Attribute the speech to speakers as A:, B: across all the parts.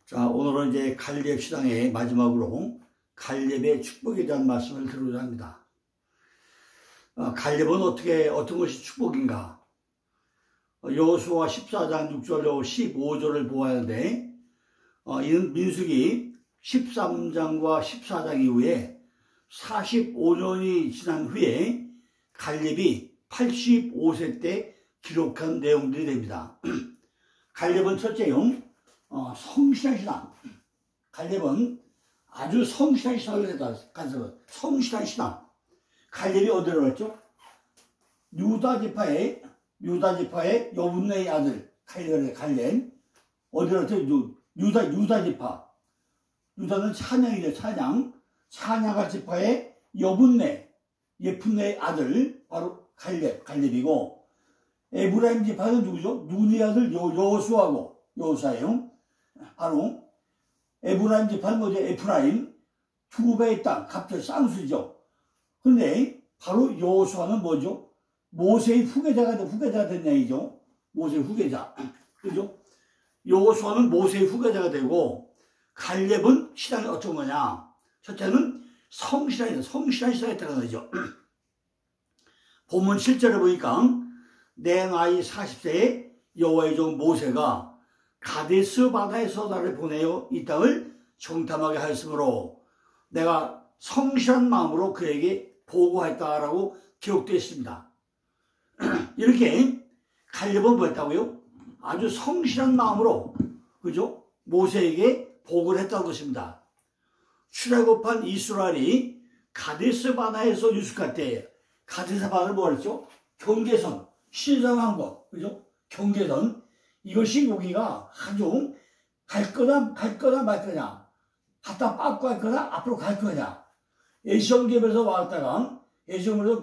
A: 자, 오늘은 이제 갈렙 시당의 마지막으로 갈렙의 축복에 대한 말씀을 드리고자 합니다. 갈렙은 어떤 것이 축복인가? 여호수아 14장 6절, 15절을 보아야 하는데, 이는 민수기 13장과 14장 이후에 45년이 지난 후에 갈렙이 85세 때 기록한 내용들이 됩니다. 갈렙은 첫째요, 성실한 신앙. 갈렙은 아주 성실한 신앙을 했다. 성실한 신앙. 갈렙이 어디로 갔죠? 유다 지파의 여분네의 아들 갈렙. 어디로 갔죠? 유다 지파. 유다는 찬양이죠. 찬양할 지파의 예푼네의 아들 바로 갈렙이고, 에브라임 지파는 누구죠? 눈의 아들 여호수아예요. 바로 에브라임 지파는 뭐죠? 에프라임 두 배의 땅, 갑자기 쌍수죠. 그런데 바로 여호수아는 뭐죠? 모세의 후계자가 된 얘기죠. 모세의 후계자. 그죠? 여호수아는 모세의 후계자가 되고, 갈렙은 신앙이 어떤 거냐? 첫째는 성실한 신앙이 있다는 거죠. 본문 7절에 보니까 내 나이 40세에 여호와의 종 모세가 가데스 바다에서 나를 보내어 이 땅을 정탐하게 하였으므로 내가 성실한 마음으로 그에게 보고했다라고 기록되어 있습니다. 이렇게 갈렙은 뭐였다고요? 아주 성실한 마음으로, 그죠? 모세에게 보고를 했다는 것입니다. 출애굽한 이스라엘이 가데스 바다에서 유숙할 때, 가데스 바다를 뭐랬죠? 경계선, 신성한 곳, 그죠? 경계선. 이것이 여기가 아주 갈 거나 말 거냐, 갔다 빠꾸 갈 거나 앞으로 갈 거냐. 에시온geb에서 왔다가, 에시온에서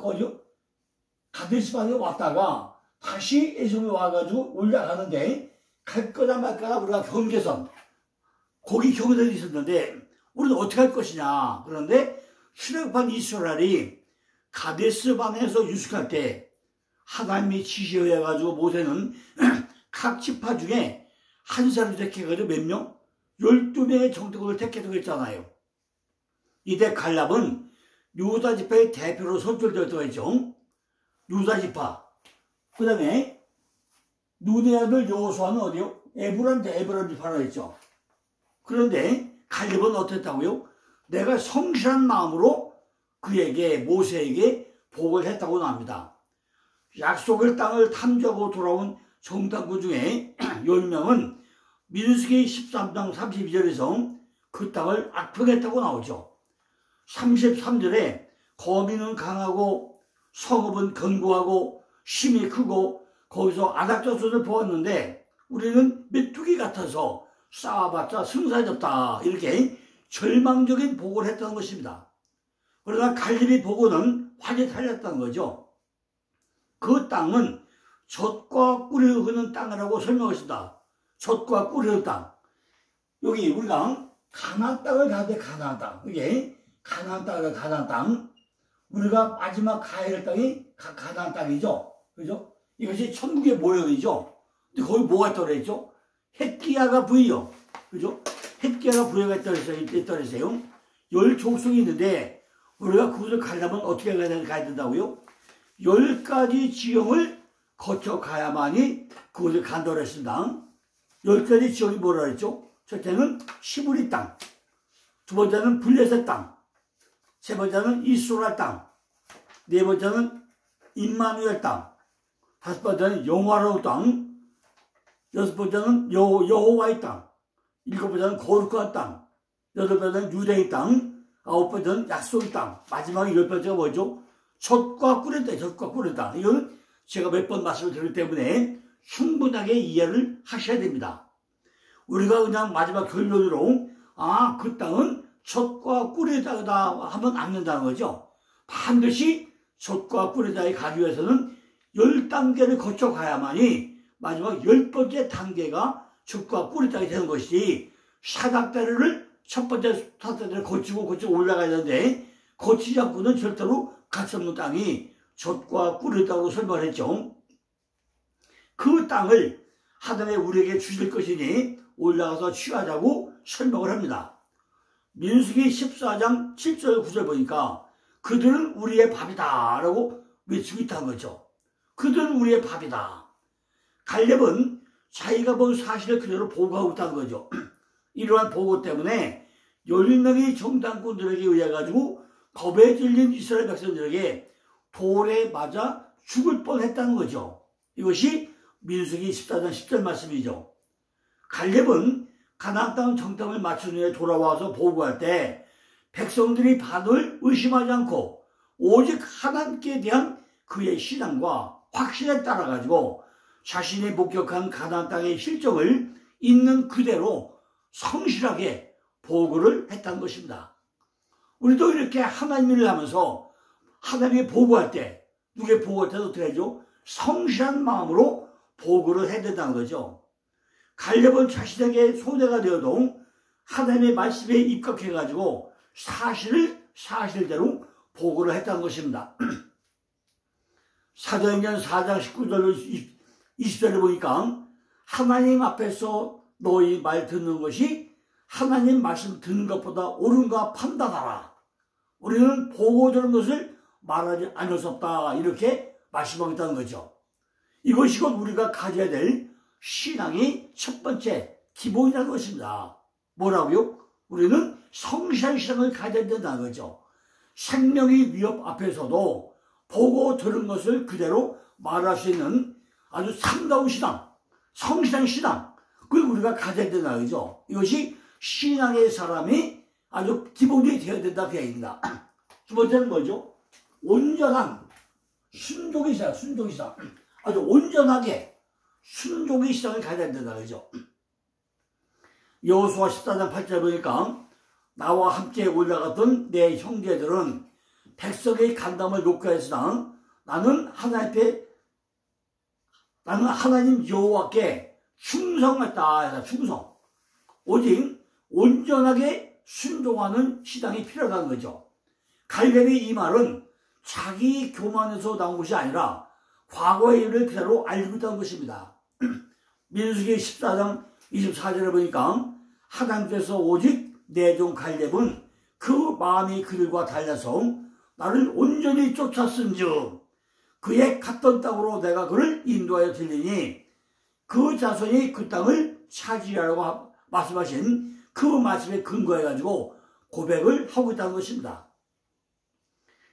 A: 가데스 바다에 왔다가 다시 에시온에 와가지고 올라가는데, 갈 거나 말 거나 우리가 경계선, 거기 경계선이 있었는데 우리는 어떻게 할 것이냐. 그런데 출애굽한 이스라엘이 가데스 바다에서 유숙할 때 하나님이 지시해 가지고 모세는 각 지파 중에 한 사람을 택해가지고 몇 명? 12명의 정탐꾼을 택해두고 했잖아요. 이때 갈렙은 유다 지파의 대표로 선출되었다고 했죠. 유다 지파. 그 다음에 눈의 아들 여호수아는 어디요? 에브라임 지파라고 했죠. 그런데 갈렙은 어땠다고요? 내가 성실한 마음으로 모세에게 보고를 했다고 나옵니다. 약속의 땅을 탐지하고 돌아온 정탐꾼 중에 10명은 민수기 13장 32절에서 그 땅을 악평했다고 나오죠. 33절에 거민은 강하고 성읍은 견고하고 힘이 크고 거기서 안악자손을 보았는데 우리는 메뚜기 같아서 싸워봤자 승사해졌다. 이렇게 절망적인 보고를 했다는 것입니다. 그러나 갈렙의 보고는 완전히 달랐다는 거죠. 그 땅은 젖과 꿀이 흐르는 땅이라고 설명했습니다. 젖과 꿀이 흐르는 땅. 여기 우리가 가나안 땅을 가는데 가나안 땅. 이게 가나안 땅. 우리가 마지막 가야 할 땅이 가나안 땅이죠. 그죠? 이것이 천국의 모형이죠. 근데 거기 뭐가 있다고 그랬죠? 헷기야가 부여. 그죠? 헷기야가 부여가 있다고 했어요. 10족속이 있는데 우리가 그곳을 가려면 어떻게 가야 된다고요? 10가지 지형을 거쳐 가야만이 그곳을 간다고 했습니다. 10가지 지형이 뭐라 했죠? 첫째는 시브리 땅, 두 번째는 블레셋 땅, 세 번째는 이스라엘 땅, 네 번째는 임마누엘 땅, 다섯 번째는 영화로운 땅, 여섯 번째는 여호와의 땅, 일곱 번째는 거룩한 땅, 여덟 번째는 유대의 땅, 아홉 번째는 약속의 땅, 마지막 열 번째가 뭐죠? 젖과 꿀의 땅. 이거는 제가 몇 번 말씀을 드렸기 때문에 충분하게 이해를 하셔야 됩니다. 우리가 그냥 마지막 결론으로 그 땅은 젖과 꿀의 땅이다 하면 안 된다는 거죠. 반드시 젖과 꿀의 땅에 가기 위해서는 10단계를 거쳐 가야만이 마지막 10번째 단계가 젖과 꿀의 땅이 되는 것이지, 사닥다리를 첫 번째 사닥다리를 거치고 올라가야 되는데 거치지 않고는 절대로 갈 수 없는 땅이 젖과 꿀의 땅으로 설명을 했죠. 그 땅을 하나님이 우리에게 주실 것이니 올라가서 취하자고 설명을 합니다. 민수기 14장 7절 9절 보니까 그들은 우리의 밥이다 라고 외치고 있다는 거죠. 그들은 우리의 밥이다. 갈렙은 자기가 본 사실을 그대로 보고하고 있다는 거죠. 이러한 보고 때문에 10명의 정당꾼들에게 의해 가지고 겁에 질린 이스라엘 백성들에게 돌에 맞아 죽을 뻔했다는 거죠. 이것이 민수기 14장 10절 말씀이죠. 갈렙은 가나안 땅 정탐을 마친 후에 돌아와서 보고할 때 백성들이 반을 의심하지 않고 오직 하나님께 대한 그의 신앙과 확신에 따라 가지고 자신이 목격한 가나안 땅의 실정을 있는 그대로 성실하게 보고를 했다는 것입니다. 우리도 이렇게 하나님 일을 하면서 하나님이 보고할 때, 누구의 보고할 때도 어떻게 하죠? 성실한 마음으로 보고를 해야 된다는 거죠. 갈렙은 자신에게 손해가 되어도 하나님의 말씀에 입각해가지고 사실을 사실대로 보고를 했다는 것입니다. 사도행전 4장 19절 20절에 보니까 하나님 앞에서 너희 말 듣는 것이 하나님 말씀 듣는 것보다 옳은가 판단하라. 우리는 보고 들은 것을 말하지 않을 수 없다. 이렇게 말씀하고 있다는 거죠. 이것이 곧 우리가 가져야 될 신앙이 첫 번째 기본이라는 것입니다. 뭐라고요? 우리는 성실한 신앙을 가져야 된다는 거죠. 생명의 위협 앞에서도 보고 들은 것을 그대로 말할 수 있는 아주 상다운 신앙, 성실한 신앙, 그걸 우리가 가져야 된다는 거죠. 이것이 신앙의 사람이 아주 기본이 되어야 된다 그 얘기입니다. 두 번째는 뭐죠? 온전한 순종의 신앙, 순종의 신앙. 아주 온전하게 순종의 신앙을 가져야 된다는 거죠. 여호수아 14장 8절 보니까 나와 함께 올라갔던 내 형제들은 백성의 간담을 놓게 했으나 나는 하나님 여호와께 충성했다. 충성. 오직 온전하게 순종하는 신앙이 필요하다는 거죠. 갈렙의 이 말은 자기 교만에서 나온 것이 아니라 과거의 일을 그대로 알고 있다는 것입니다. 민수기 14장 24절에 보니까 하나님께서 오직 내 종 갈렙은 그 마음이 그들과 달라서 나를 온전히 쫓았은즉 그의 갔던 땅으로 내가 그를 인도하여 들리니 그 자손이 그 땅을 차지하라고 말씀하신 그 말씀에 근거해가지고 고백을 하고 있다는 것입니다.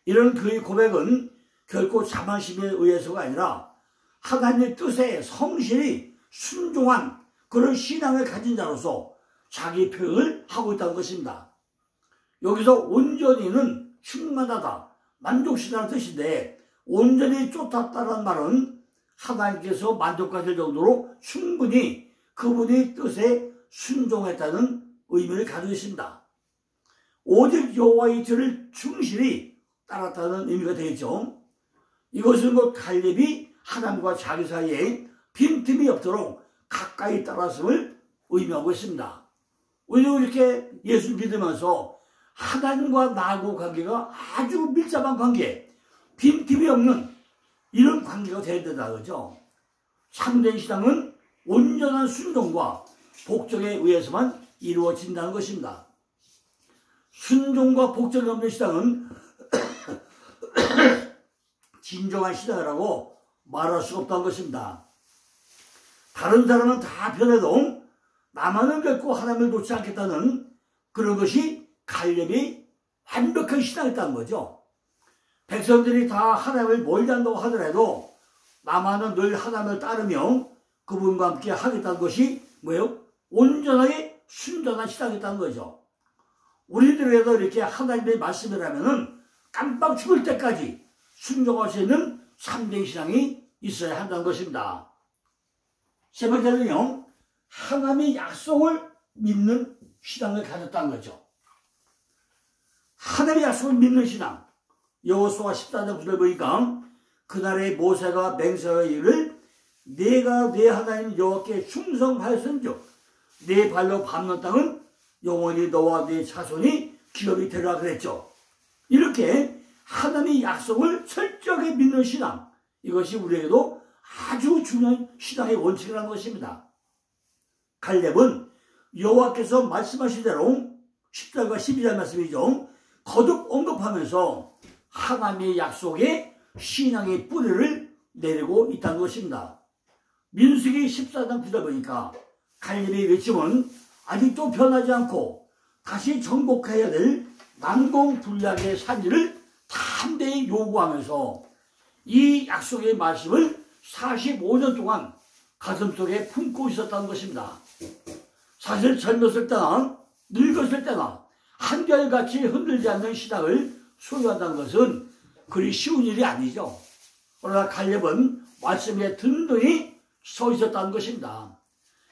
A: 이런 그의 고백은 결코 자만심에 의해서가 아니라 하나님의 뜻에 성실히 순종한 그런 신앙을 가진 자로서 자기 표현을 하고 있다는 것입니다. 여기서 온전히는 충만하다, 만족시다는 뜻인데 온전히 쫓았다는 말은 하나님께서 만족하실 정도로 충분히 그분의 뜻에 순종했다는 의미를 가지고 있습니다. 오직 여호와의 뜻을 충실히 따랐다는 의미가 되겠죠. 이것은 곧 갈렙이 하나님과 자기 사이에 빈틈이 없도록 가까이 따랐음을 의미하고 있습니다. 우리도 이렇게 예수 믿으면서 하나님과 나하고 관계가 아주 밀접한 관계, 빈틈이 없는 이런 관계가 되어야 된다는 거죠. 참된 신앙은 온전한 순종과 복종에 의해서만 이루어진다는 것입니다. 순종과 복종이 없는 신앙은 진정한 신앙이라고 말할 수가 없다는 것입니다. 다른 사람은 다 변해도 나만은 결코 하나님을 놓지 않겠다는 그런 것이 갈렙이 완벽한 신앙이었다는 거죠. 백성들이 다 하나님을 멀리 한다고 하더라도 나만은 늘 하나님을 따르며 그분과 함께 하겠다는 것이 뭐예요? 온전하게 순전한 신앙이었다는 거죠. 우리들에도 이렇게 하나님의 말씀을 하면은 깜빡 죽을 때까지 순종할 수 있는 참된 신앙이 있어야 한다는 것입니다. 세 번째는요, 하나님의 약속을 믿는 신앙을 가졌다는 거죠. 하나님의 약속을 믿는 신앙. 여호수아 14장 9절 보니까 그날에 모세가 맹세하여 이르기를 내가 내 하나님 여호와께 충성하였은즉 내 발로 밟는 땅은 영원히 너와 네 자손이 기업이 되리라 그랬죠. 이렇게 하나님의 약속을 철저하게 믿는 신앙, 이것이 우리에게도 아주 중요한 신앙의 원칙이라는 것입니다. 갈렙은 여호와께서 말씀하신 대로 10절과 12절 말씀이죠. 거듭 언급하면서 하나님의 약속에 신앙의 뿌리를 내리고 있다는 것입니다. 민수기 14장 9절 보니까 갈렙의 외침은 아직도 변하지 않고 다시 정복해야 될 난공불락의 산지를 담대히 요구하면서 이 약속의 말씀을 45년 동안 가슴속에 품고 있었다는 것입니다. 사실 젊었을 때나 늙었을 때나 한결같이 흔들지 않는 신앙을 소유한다는 것은 그리 쉬운 일이 아니죠. 그러나 갈렙은 말씀에 든든히 서 있었다는 것입니다.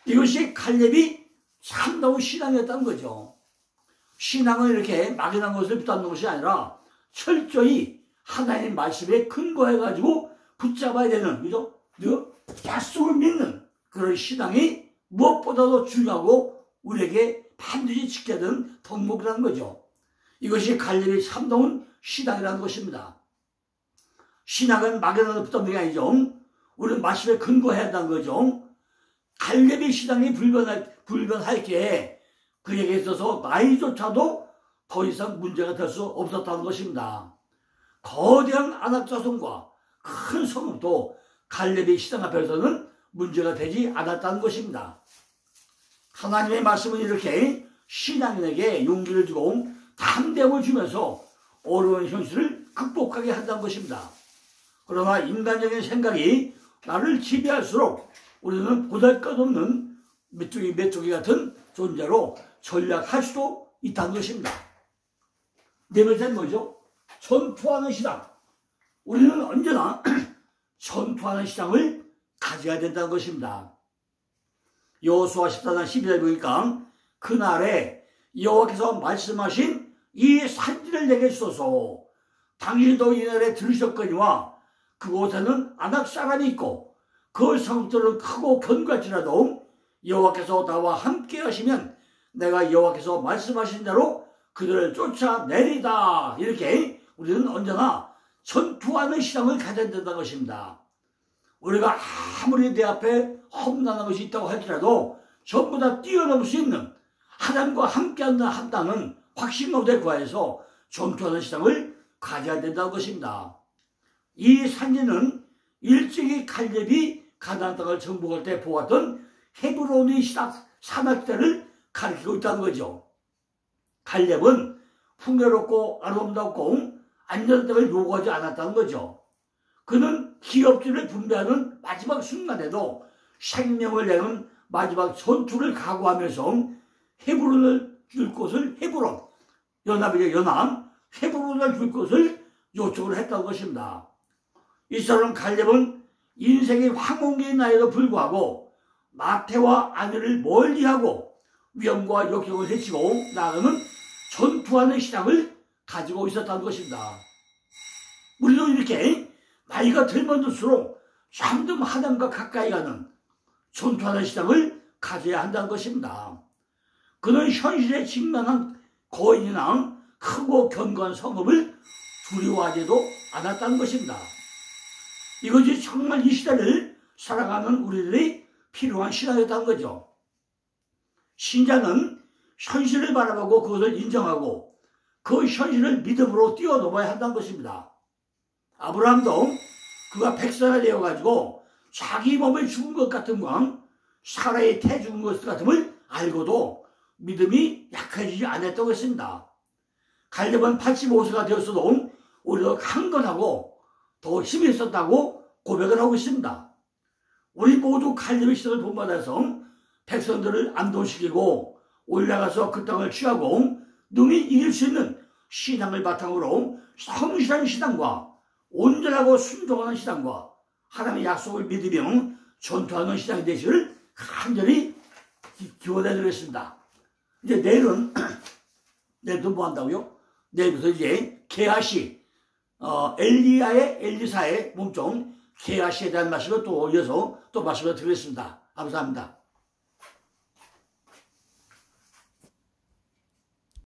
A: 이것이 갈렙이 참다운 신앙이었다는 거죠. 신앙은 이렇게 막연한 것을 붙잡는 것이 아니라 철저히 하나님의 말씀에 근거해가지고 붙잡아야 되는, 그죠? 약속을 믿는 그런 신앙이 무엇보다도 중요하고 우리에게 반드시 지켜야 되는 덕목이라는 거죠. 이것이 갈렙이 참다운 신앙이라는 것입니다. 신앙은 막연한 것을 붙잡는 게 아니죠. 우리는 말씀에 근거해야 한다는 거죠. 갈렙의 신앙이 불변할게 그에게 있어서 나이조차도 더 이상 문제가 될 수 없었다는 것입니다. 거대한 아낙 자손과 큰 성읍도 갈렙의 신앙 앞에서는 문제가 되지 않았다는 것입니다. 하나님의 말씀은 이렇게 신앙인에게 용기를 주고 담대함을 주면서 어려운 현실을 극복하게 한다는 것입니다. 그러나 인간적인 생각이 나를 지배할수록 우리는 보잘것없는 메뚜기 같은 존재로 전락할 수도 있다는 것입니다. 네 번째는 뭐죠? 전투하는 신앙. 우리는 언제나 전투하는 신앙을 가져야 된다는 것입니다. 여호수아 14장 12절 보니까 그날에 여호와께서 말씀하신 이 산지를 내게 주소서. 당신도 이날에 들으셨거니와 그곳에는 아낙 사람이 있고 그 성읍들은 크고 견고할지라도 여호와께서 나와 함께 하시면 내가 여호와께서 말씀하신 대로 그들을 쫓아내리다. 이렇게 우리는 언제나 전투하는 신앙을 가져야 된다는 것입니다. 우리가 아무리 내 앞에 험난한 것이 있다고 할지라도 전부 다 뛰어넘을 수 있는 하나님과 함께 한다는 확신 가운데 구하여서 전투하는 신앙을 가져야 된다는 것입니다. 이 산지는 일찍이 갈렙이 가나안 땅을 정복할 때 보았던 헤브론의 사막지대를 가리키고 있다는 거죠. 갈렙은 풍요롭고 아름답고 안전한 땅을 요구하지 않았다는 거죠. 그는 기업지를 분배하는 마지막 순간에도 생명을 내는 마지막 전투를 각오하면서 헤브론을 줄 곳을 헤브론, 헤브론을 줄 곳을 요청을 했다는 것입니다. 이 사람 갈렙은 인생의 황혼기의 나이에도 불구하고 마태와 아내를 멀리하고 위험과 역경을 헤치고 나아가는 전투하는 신앙을 가지고 있었다는 것입니다. 우리도 이렇게 나이가 들면 들수록 점점 하나님과 가까이 가는 전투하는 신앙을 가져야 한다는 것입니다. 그는 현실에 직면한 거인이나 크고 견고한 성읍을 두려워하지도 않았다는 것입니다. 이것이 정말 이 시대를 살아가는 우리들이 필요한 신앙이었다는 거죠. 신자는 현실을 바라보고 그것을 인정하고 그 현실을 믿음으로 뛰어넘어야 한다는 것입니다. 아브라함도 그가 백사가 되어가지고 자기 몸에 죽은 것 같은 건 사라의 태 죽은 것 같음을 알고도 믿음이 약해지지 않았다고 했습니다. 갈렙은 85세가 되었어도 오히려 강건하고 더 힘이 있었다고 고백을 하고 있습니다. 우리 모두 갈렙의 시선을 본받아서 백성들을 안도시키고 올라가서 그 땅을 취하고 능히 이길 수 있는 신앙을 바탕으로 성실한 신앙과 온전하고 순종하는 신앙과 하나님의 약속을 믿으며 전투하는 신앙이 되시기를 간절히 기원해 드리겠습니다. 이제 내일은 뭐 한다고요? 내일부터 이제 게하시, 엘리사의 몸종 게하시에 대한 말씀을 또 이어서 또 말씀을 드리겠습니다. 감사합니다.